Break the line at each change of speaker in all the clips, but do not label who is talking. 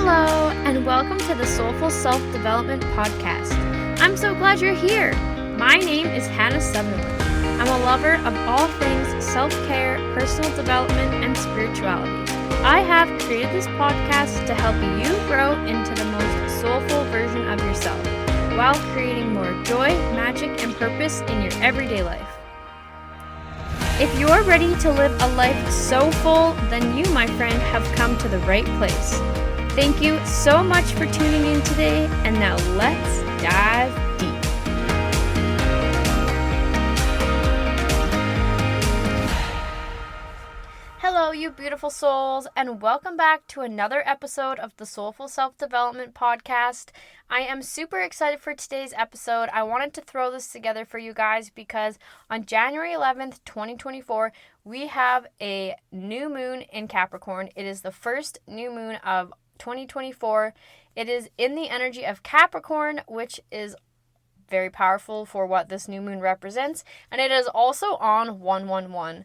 Hello, and welcome to the Soulful Self-Development Podcast. I'm so glad you're here. My name is Hannah Sutherland. I'm a lover of all things self-care, personal development, and spirituality. I have created this podcast to help you grow into the most soulful version of yourself while creating more joy, magic, and purpose in your everyday life. If you're ready to live a life so full, then you, my friend, have come to the right place. Thank you so much for tuning in today, and now let's dive deep. Hello, you beautiful souls, and welcome back to another episode of the Soulful Self-Development Podcast. I am super excited for today's episode. I wanted to throw this together for you guys because on January 11th, 2024, we have a new moon in Capricorn. It is the first new moon of 2024. It is in the energy of Capricorn, which is very powerful for what this new moon represents, and it is also on 111,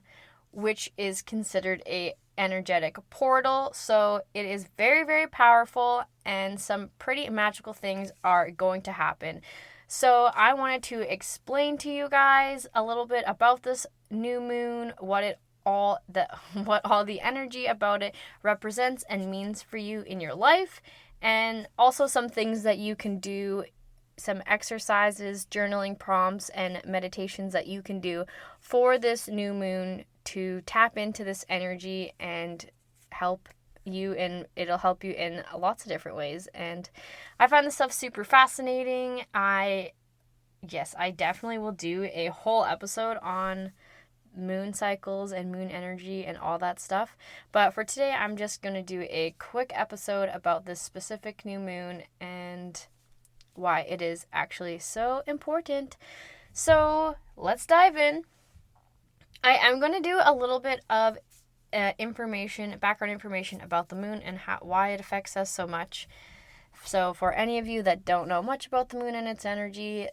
which is considered a energetic portal. So it is very, very powerful, and some pretty magical things are going to happen. So I wanted to explain to you guys a little bit about this new moon, what all the energy about it represents and means for you in your life, and also some things that you can do, some exercises, journaling prompts, and meditations that you can do for this new moon to tap into this energy and help you, and it'll help you in lots of different ways. And I find this stuff super fascinating. I definitely will do a whole episode on moon cycles and moon energy and all that stuff. But for today, I'm just going to do a quick episode about this specific new moon and why it is actually so important. So let's dive in. I am going to do a little bit of background information about the moon and why it affects us so much. So for any of you that don't know much about the moon and its energy,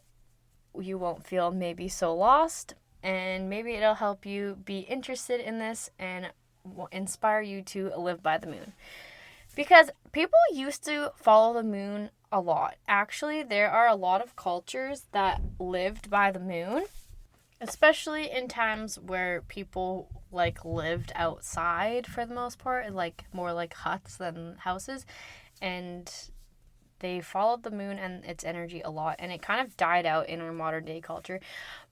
you won't feel maybe so lost, and maybe it'll help you be interested in this and will inspire you to live by the moon. Because people used to follow the moon a lot. Actually, there are a lot of cultures that lived by the moon, especially in times where people lived outside for the most part, more like huts than houses, and they followed the moon and its energy a lot, and it kind of died out in our modern day culture.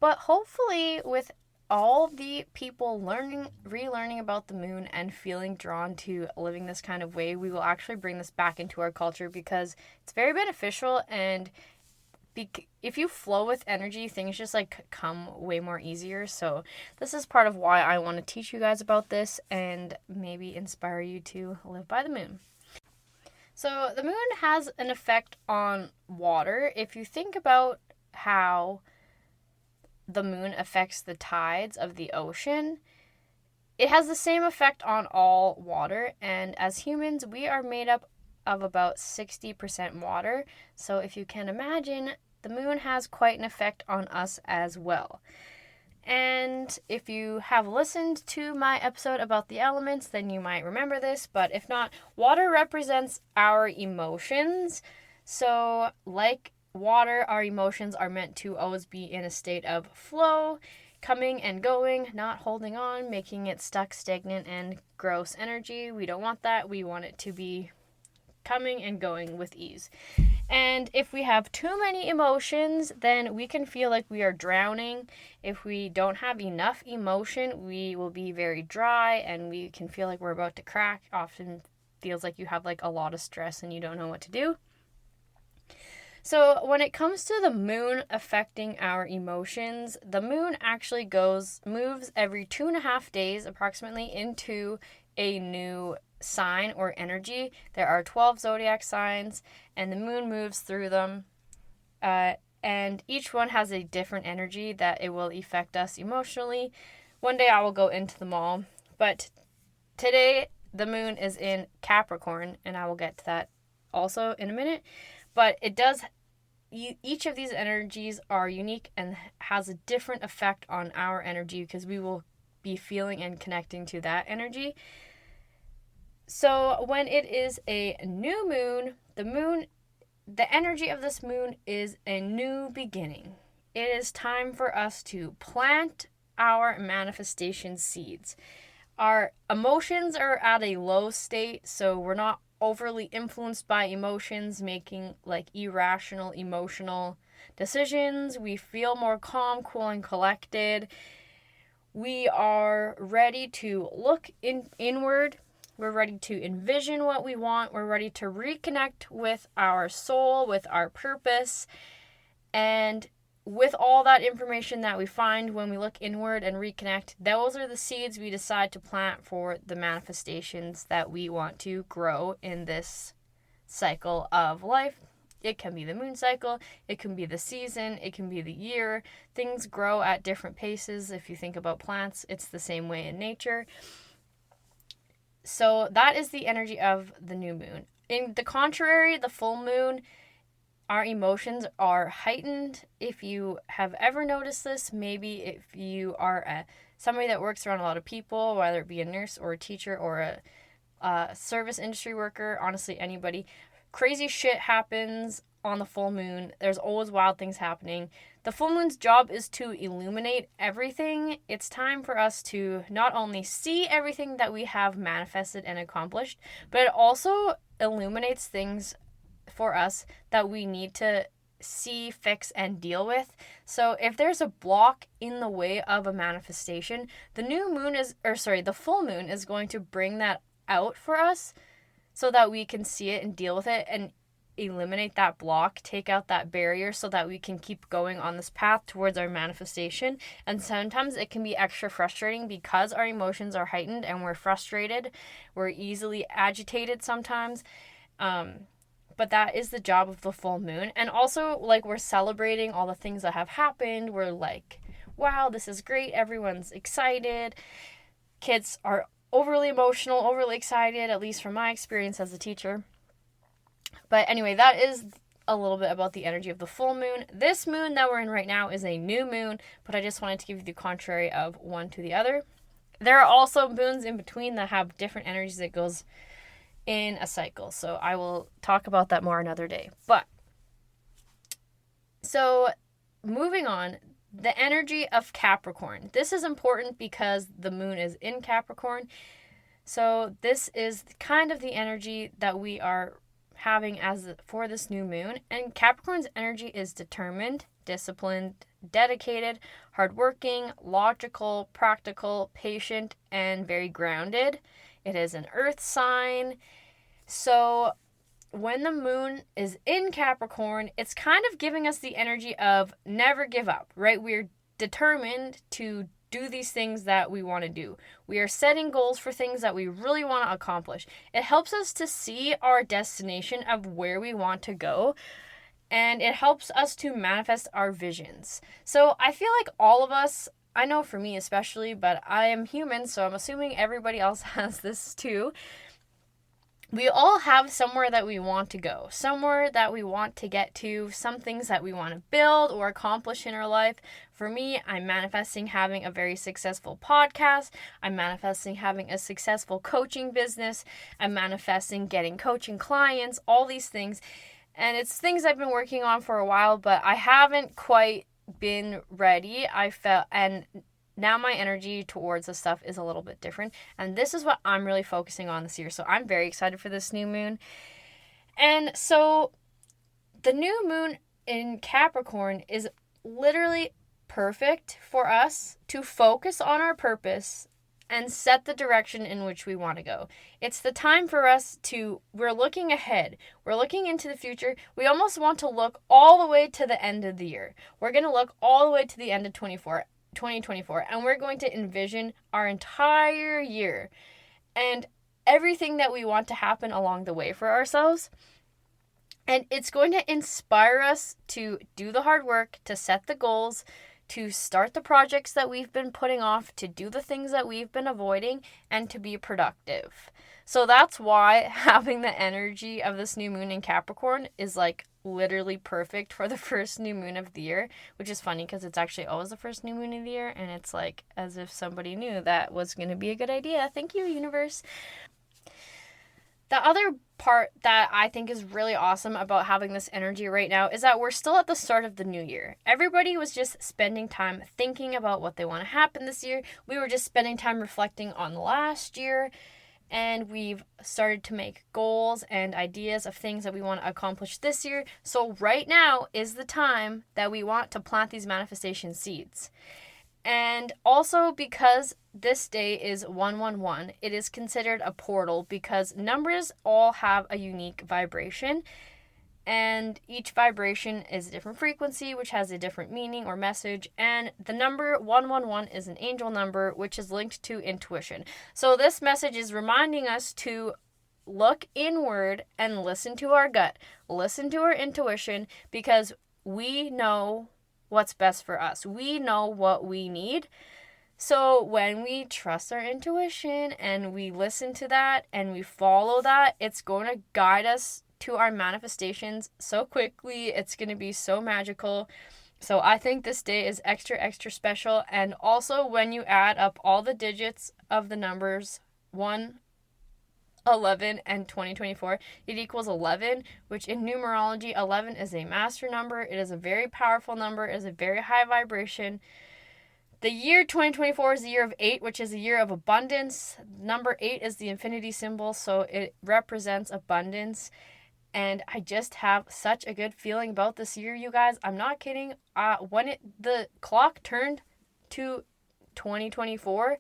But hopefully, with all the people relearning about the moon and feeling drawn to living this kind of way, we will actually bring this back into our culture because it's very beneficial, and if you flow with energy, things just come way more easier. So this is part of why I want to teach you guys about this and maybe inspire you to live by the moon. So the moon has an effect on water. If you think about how the moon affects the tides of the ocean, it has the same effect on all water. And as humans, we are made up of about 60% water. So if you can imagine, the moon has quite an effect on us as well. And if you have listened to my episode about the elements, then you might remember this. But if not, water represents our emotions. So like water, our emotions are meant to always be in a state of flow, coming and going, not holding on, making it stuck, stagnant, and gross energy. We don't want that. We want it to be coming and going with ease. And if we have too many emotions, then we can feel like we are drowning. If we don't have enough emotion, we will be very dry and we can feel like we're about to crack. Often feels like you have a lot of stress and you don't know what to do. So when it comes to the moon affecting our emotions, the moon actually moves every 2.5 days approximately into a new sign or energy. There are 12 zodiac signs, and the moon moves through them, and each one has a different energy that it will affect us emotionally. One day I will go into them all, but today the moon is in Capricorn, and I will get to that also in a minute. But each of these energies are unique and has a different effect on our energy because we will be feeling and connecting to that energy. So when it is a new moon, the energy of this moon is a new beginning. It is time for us to plant our manifestation seeds. Our emotions are at a low state, so we're not overly influenced by emotions, making like irrational emotional decisions. We feel more calm, cool, and collected. We are ready to look inward. We're ready to envision what we want. We're ready to reconnect with our soul, with our purpose. And with all that information that we find when we look inward and reconnect, those are the seeds we decide to plant for the manifestations that we want to grow in this cycle of life. It can be the moon cycle, it can be the season, it can be the year. Things grow at different paces. If you think about plants, it's the same way in nature. So that is the energy of the new moon. In the contrary, the full moon, our emotions are heightened. If you have ever noticed this, maybe if you are somebody that works around a lot of people, whether it be a nurse or a teacher or a service industry worker, honestly, anybody, crazy shit happens on the full moon. There's always wild things happening. The full moon's job is to illuminate everything. It's time for us to not only see everything that we have manifested and accomplished, but it also illuminates things for us that we need to see, fix, and deal with. So if there's a block in the way of a manifestation, the full moon is going to bring that out for us so that we can see it and deal with it and eliminate that block, take out that barrier so that we can keep going on this path towards our manifestation. And sometimes it can be extra frustrating because our emotions are heightened and we're frustrated. We're easily agitated sometimes. But that is the job of the full moon. And also, like, we're celebrating all the things that have happened. We're like, wow, this is great. Everyone's excited. Kids are overly emotional, overly excited, at least from my experience as a teacher. But anyway, that is a little bit about the energy of the full moon. This moon that we're in right now is a new moon, but I just wanted to give you the contrary of one to the other. There are also moons in between that have different energies that goes in a cycle. So I will talk about that more another day. But so moving on, the energy of Capricorn. This is important because the moon is in Capricorn. So this is kind of the energy that we are having for this new moon. And Capricorn's energy is determined, disciplined, dedicated, hardworking, logical, practical, patient, and very grounded. It is an earth sign. So when the moon is in Capricorn, it's kind of giving us the energy of never give up, right? We're determined to do these things that we want to do. We are setting goals for things that we really want to accomplish. It helps us to see our destination of where we want to go, and it helps us to manifest our visions. So I feel like all of us, I know for me especially, but I am human, so I'm assuming everybody else has this too. We all have somewhere that we want to go, somewhere that we want to get to, some things that we want to build or accomplish in our life. For me, I'm manifesting having a very successful podcast. I'm manifesting having a successful coaching business. I'm manifesting getting coaching clients, all these things. And it's things I've been working on for a while, but I haven't quite been ready. And now my energy towards this stuff is a little bit different. And this is what I'm really focusing on this year. So I'm very excited for this new moon. And so the new moon in Capricorn is literally perfect for us to focus on our purpose and set the direction in which we want to go. It's the time for us we're looking ahead. We're looking into the future. We almost want to look all the way to the end of the year. We're going to look all the way to the end of 2024, and we're going to envision our entire year and everything that we want to happen along the way for ourselves. And it's going to inspire us to do the hard work, to set the goals, to start the projects that we've been putting off, to do the things that we've been avoiding, and to be productive. So that's why having the energy of this new moon in Capricorn is like literally perfect for the first new moon of the year, which is funny because it's actually always the first new moon of the year, and it's like as if somebody knew that was going to be a good idea. Thank you, universe. The other part that I think is really awesome about having this energy right now is that we're still at the start of the new year. Everybody was just spending time thinking about what they want to happen this year. We were just spending time reflecting on the last year, and we've started to make goals and ideas of things that we want to accomplish this year. So right now is the time that we want to plant these manifestation seeds. And also, because this day is 111, it is considered a portal because numbers all have a unique vibration, and each vibration is a different frequency, which has a different meaning or message. And the number 111 is an angel number, which is linked to intuition. So this message is reminding us to look inward and listen to our gut, listen to our intuition, because we know what's best for us. We know what we need. So when we trust our intuition and we listen to that and we follow that, it's going to guide us to our manifestations so quickly. It's going to be so magical. So I think this day is extra, extra special. And also, when you add up all the digits of the numbers 1, 11, and 2024, it equals 11, which in numerology, 11 is a master number. It is a very powerful number. It is a very high vibration. The year 2024 is the year of 8, which is a year of abundance. Number 8 is the infinity symbol, so it represents abundance. And I just have such a good feeling about this year, you guys. I'm not kidding. When the clock turned to 2024,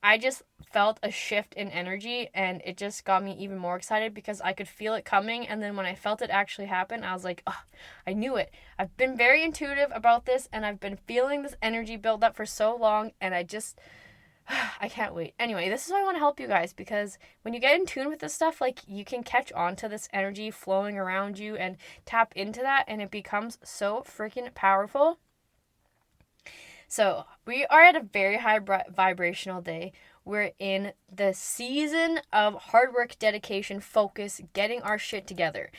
I just felt a shift in energy, and it just got me even more excited because I could feel it coming. And then when I felt it actually happen, I was like, oh, I knew it. I've been very intuitive about this, and I've been feeling this energy build up for so long, and I can't wait. Anyway, this is why I want to help you guys, because when you get in tune with this stuff, like, you can catch on to this energy flowing around you and tap into that, and it becomes so freaking powerful. So we are at a very high vibrational day. We're in the season of hard work, dedication, focus, getting our shit together.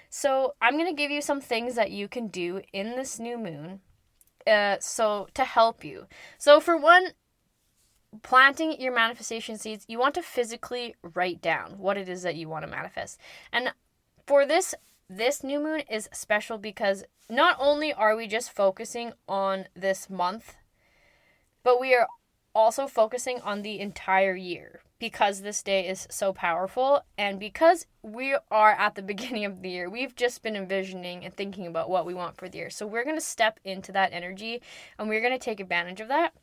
So I'm going to give you some things that you can do in this new moon so to help you. So for one, planting your manifestation seeds, you want to physically write down what it is that you want to manifest. And for this new moon is special because not only are we just focusing on this month, but we are also focusing on the entire year because this day is so powerful, and because we are at the beginning of the year, we've just been envisioning and thinking about what we want for the year. So we're going to step into that energy, and we're going to take advantage of that.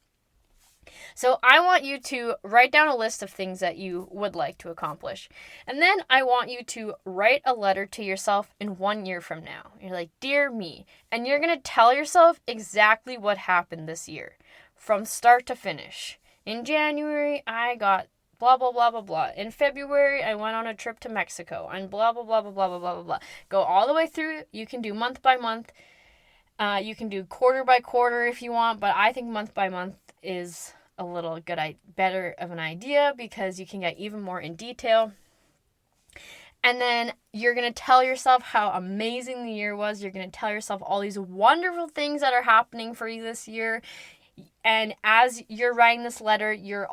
So I want you to write down a list of things that you would like to accomplish. And then I want you to write a letter to yourself in 1 year from now. You're like, "Dear me." And you're going to tell yourself exactly what happened this year, from start to finish. In January, I got blah, blah, blah, blah, blah. In February, I went on a trip to Mexico, and blah, blah, blah, blah, blah, blah, blah, blah, blah. Go all the way through. You can do month by month. You can do quarter by quarter if you want, but I think month by month is a little better of an idea because you can get even more in detail. And then you're going to tell yourself how amazing the year was. You're going to tell yourself all these wonderful things that are happening for you this year. And as you're writing this letter, you're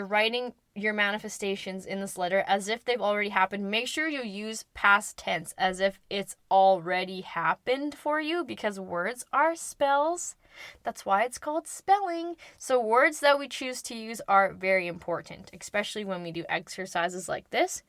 writing your manifestations in this letter as if they've already happened. Make sure you use past tense as if it's already happened for you, because words are spells. That's why it's called spelling. So words that we choose to use are very important, especially when we do exercises like this.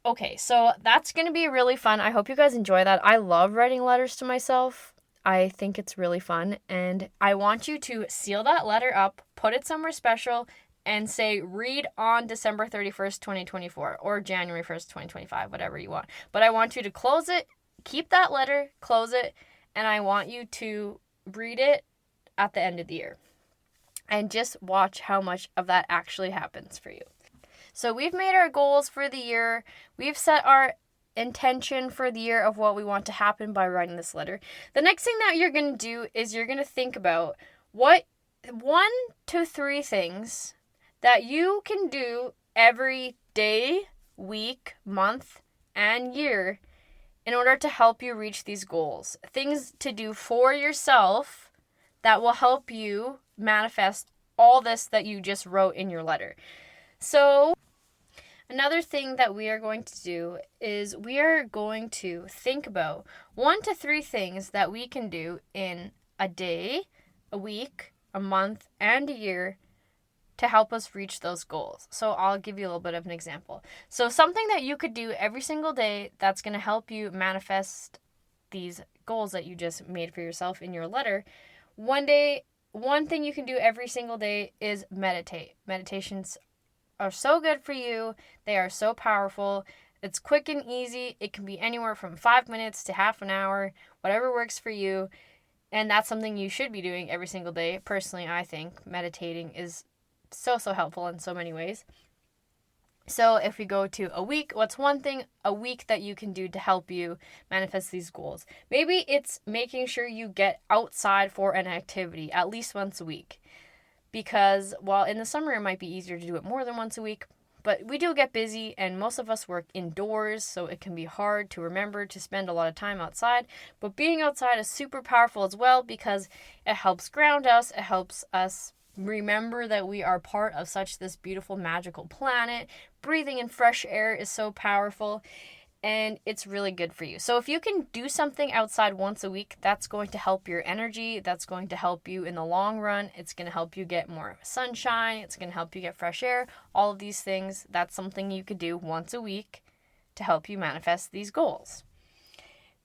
Okay, so that's going to be really fun. I hope you guys enjoy that. I love writing letters to myself. I think it's really fun, and I want you to seal that letter up, put it somewhere special, and say, read on December 31st, 2024, or January 1st, 2025, whatever you want. But I want you to close it, keep that letter, close it, and I want you to read it at the end of the year. And just watch how much of that actually happens for you. So we've made our goals for the year. We've set our intention for the year of what we want to happen by writing this letter. The next thing that you're going to do is you're going to think about what 1 to 3 things that you can do every day, week, month, and year in order to help you reach these goals. Things to do for yourself that will help you manifest all this that you just wrote in your letter. So Another thing that we are going to do is we are going to think about 1 to 3 things that we can do in a day, a week, a month, and a year to help us reach those goals. So I'll give you a little bit of an example. So something that you could do every single day that's going to help you manifest these goals that you just made for yourself in your letter. One thing you can do every single day is meditate. Meditations are so good for you. They are so powerful. It's quick and easy. It can be anywhere from 5 minutes to half an hour, whatever works for you. And that's something you should be doing every single day. Personally, I think meditating is so helpful in so many ways. So if we go to a week, what's one thing a week that you can do to help you manifest these goals? Maybe it's making sure you get outside for an activity at least once a week. Because while in the summer it might be easier to do it more than once a week, but we do get busy and most of us work indoors, so it can be hard to remember to spend a lot of time outside. But being outside is super powerful as well because it helps ground us, it helps us remember that we are part of such this beautiful magical planet. Breathing in fresh air is so powerful and it's really good for you. So if you can do something outside once a week, that's going to help your energy. That's going to help you in the long run. It's going to help you get more sunshine. It's going to help you get fresh air. All of these things, that's something you could do once a week to help you manifest these goals.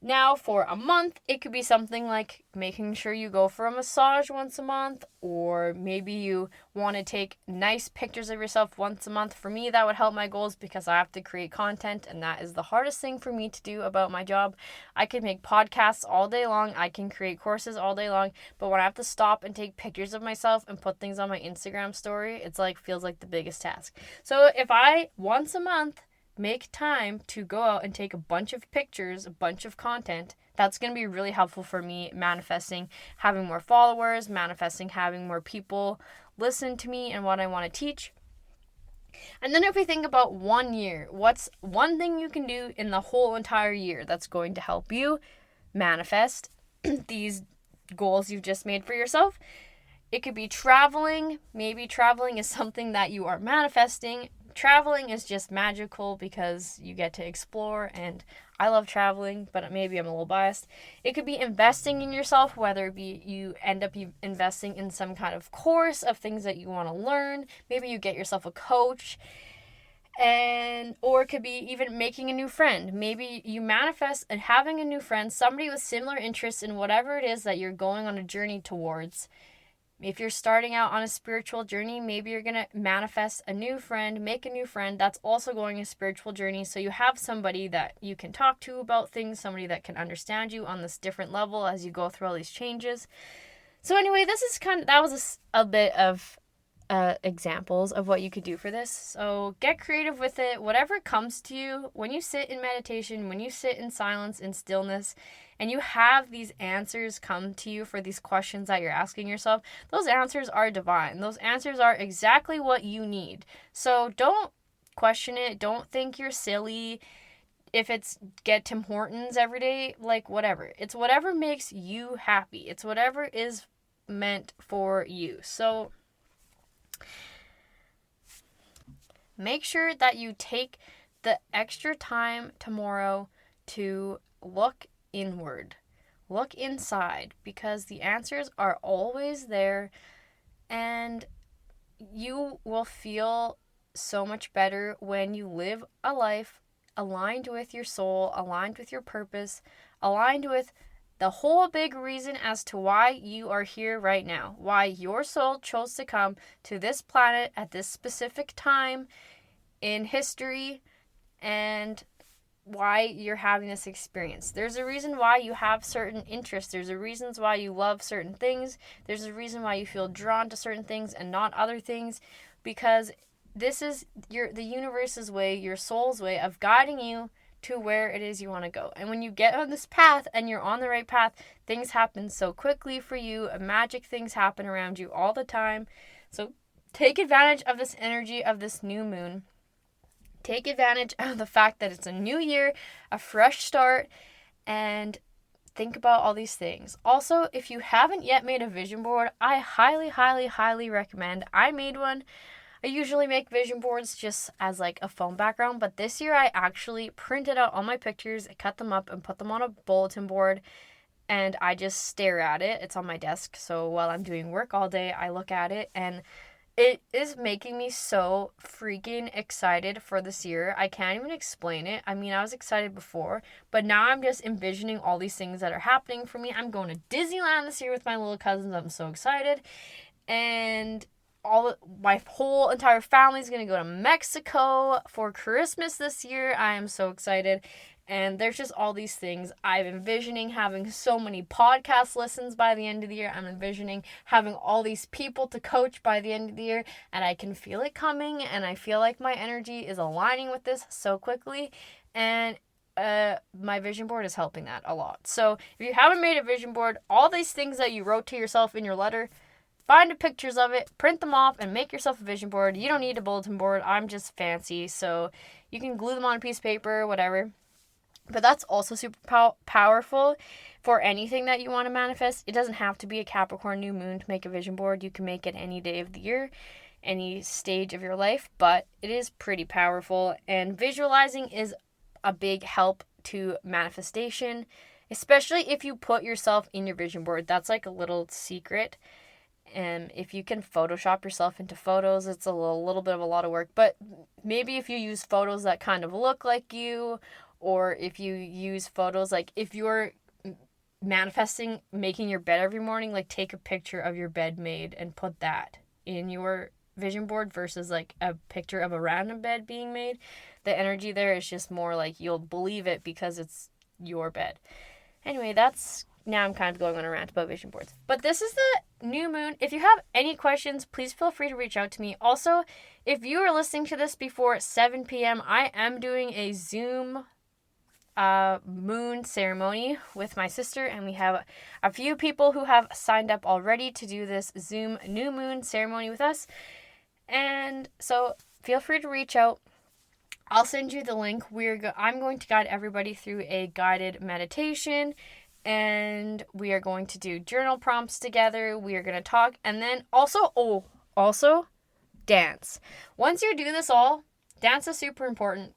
Now, for a month, it could be something like making sure you go for a massage once a month, or maybe you want to take nice pictures of yourself once a month. For me, that would help my goals because I have to create content, and that is the hardest thing for me to do about my job. I can make podcasts all day long, I can create courses all day long, but when I have to stop and take pictures of myself and put things on my Instagram story, feels like the biggest task. So if I, once a month, make time to go out and take a bunch of pictures, a bunch of content, that's going to be really helpful for me manifesting having more followers, manifesting having more people listen to me and what I want to teach. And then if we think about 1 year, what's one thing you can do in the whole entire year that's going to help you manifest these goals you've just made for yourself? It could be traveling. Maybe traveling is something that you are manifesting. Traveling is just magical because you get to explore, and I love traveling, but maybe I'm a little biased. It could be investing in yourself, whether it be you end up investing in some kind of course of things that you want to learn. Maybe you get yourself a coach, or it could be even making a new friend. Maybe you manifest and having a new friend, somebody with similar interests in whatever it is that you're going on a journey towards. If you're starting out on a spiritual journey, maybe you're going to manifest a new friend, make a new friend that's also going a spiritual journey. So you have somebody that you can talk to about things, somebody that can understand you on this different level as you go through all these changes. So anyway, that was a bit of examples of what you could do for this. So get creative with it. Whatever comes to you, when you sit in meditation, when you sit in silence and stillness, and you have these answers come to you for these questions that you're asking yourself, those answers are divine. Those answers are exactly what you need. So don't question it. Don't think you're silly. If it's get Tim Hortons every day, whatever. It's whatever makes you happy. It's whatever is meant for you. So make sure that you take the extra time tomorrow to look inward. Look inside, because the answers are always there, and you will feel so much better when you live a life aligned with your soul, aligned with your purpose, aligned with the whole big reason as to why you are here right now, why your soul chose to come to this planet at this specific time in history, and why you're having this experience. There's a reason why you have certain interests. There's a reason why you love certain things. There's a reason why you feel drawn to certain things and not other things, because this is the universe's way, your soul's way of guiding you to where it is you want to go. And when you get on this path and you're on the right path, things happen so quickly for you. Magic things happen around you all the time. So take advantage of this energy of this new moon. Take advantage of the fact that it's a new year, a fresh start, and think about all these things. Also, if you haven't yet made a vision board, I highly, highly, highly recommend. I made one. I usually make vision boards just as like a phone background, but this year I actually printed out all my pictures, cut them up, and put them on a bulletin board, and I just stare at it. It's on my desk, so while I'm doing work all day, I look at it, and it is making me so freaking excited for this year. I can't even explain it. I mean, I was excited before, but now I'm just envisioning all these things that are happening for me. I'm going to Disneyland this year with my little cousins. I'm so excited. And my whole entire family is going to go to Mexico for Christmas this year. I am so excited. And there's just all these things. I'm envisioning having so many podcast listens by the end of the year. I'm envisioning having all these people to coach by the end of the year. And I can feel it coming. And I feel like my energy is aligning with this so quickly. And my vision board is helping that a lot. So if you haven't made a vision board, all these things that you wrote to yourself in your letter, find pictures of it, print them off, and make yourself a vision board. You don't need a bulletin board. I'm just fancy. So you can glue them on a piece of paper, whatever. But that's also super powerful for anything that you want to manifest. It doesn't have to be a Capricorn new moon to make a vision board. You can make it any day of the year, any stage of your life, but it is pretty powerful. And visualizing is a big help to manifestation, especially if you put yourself in your vision board. That's like a little secret. And if you can Photoshop yourself into photos, it's a little bit of a lot of work. But maybe if you use photos that kind of look like you, or if you use photos, like if you're manifesting making your bed every morning, like take a picture of your bed made and put that in your vision board versus like a picture of a random bed being made. The energy there is just more like you'll believe it because it's your bed. Anyway, now I'm kind of going on a rant about vision boards. But this is the new moon. If you have any questions, please feel free to reach out to me. Also, if you are listening to this before 7 p.m., I am doing a Zoom moon ceremony with my sister, and we have a few people who have signed up already to do this Zoom new moon ceremony with us. And so feel free to reach out. I'll send you the link. I'm going to guide everybody through a guided meditation, and we are going to do journal prompts together. We are going to talk, and then also dance. Once you do this all, dance is super important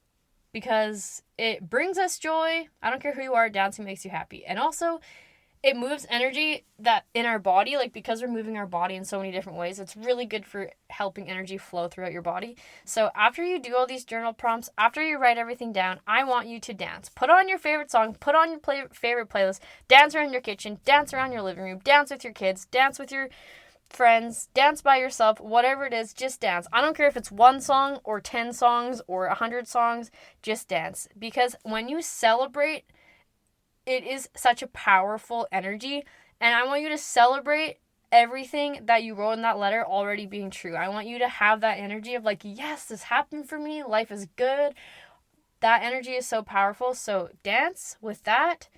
because it brings us joy. I don't care who you are, dancing makes you happy. And also, it moves energy that in our body, like because we're moving our body in so many different ways, it's really good for helping energy flow throughout your body. So after you do all these journal prompts, after you write everything down, I want you to dance. Put on your favorite song, put on your favorite playlist, dance around your kitchen, dance around your living room, dance with your kids, dance with your friends, dance by yourself, whatever it is, just dance. I don't care if it's 1 song or 10 songs or 100 songs, just dance. Because when you celebrate, it is such a powerful energy, and I want you to celebrate everything that you wrote in that letter already being true. I want you to have that energy of like, yes, this happened for me, life is good. That energy is so powerful. So dance with that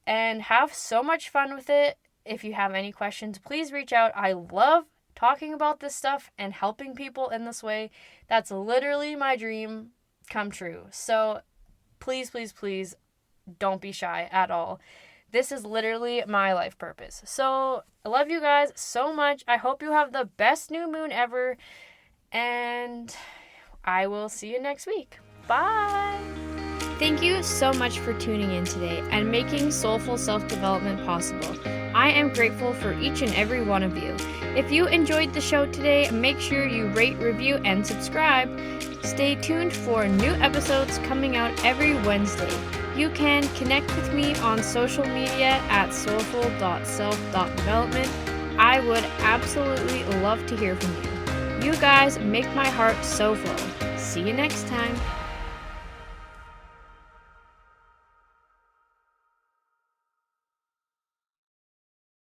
and have so much fun with it. If you have any questions, please reach out. I love talking about this stuff and helping people in this way. That's literally my dream come true. So please, please, please don't be shy at all. This is literally my life purpose. So I love you guys so much. I hope you have the best new moon ever. And I will see you next week. Bye. Thank you so much for tuning in today and making soulful self-development possible. I am grateful for each and every one of you. If you enjoyed the show today, make sure you rate, review, and subscribe. Stay tuned for new episodes coming out every Wednesday. You can connect with me on social media at soulful.self.development. I would absolutely love to hear from you. You guys make my heart so full. See you next time.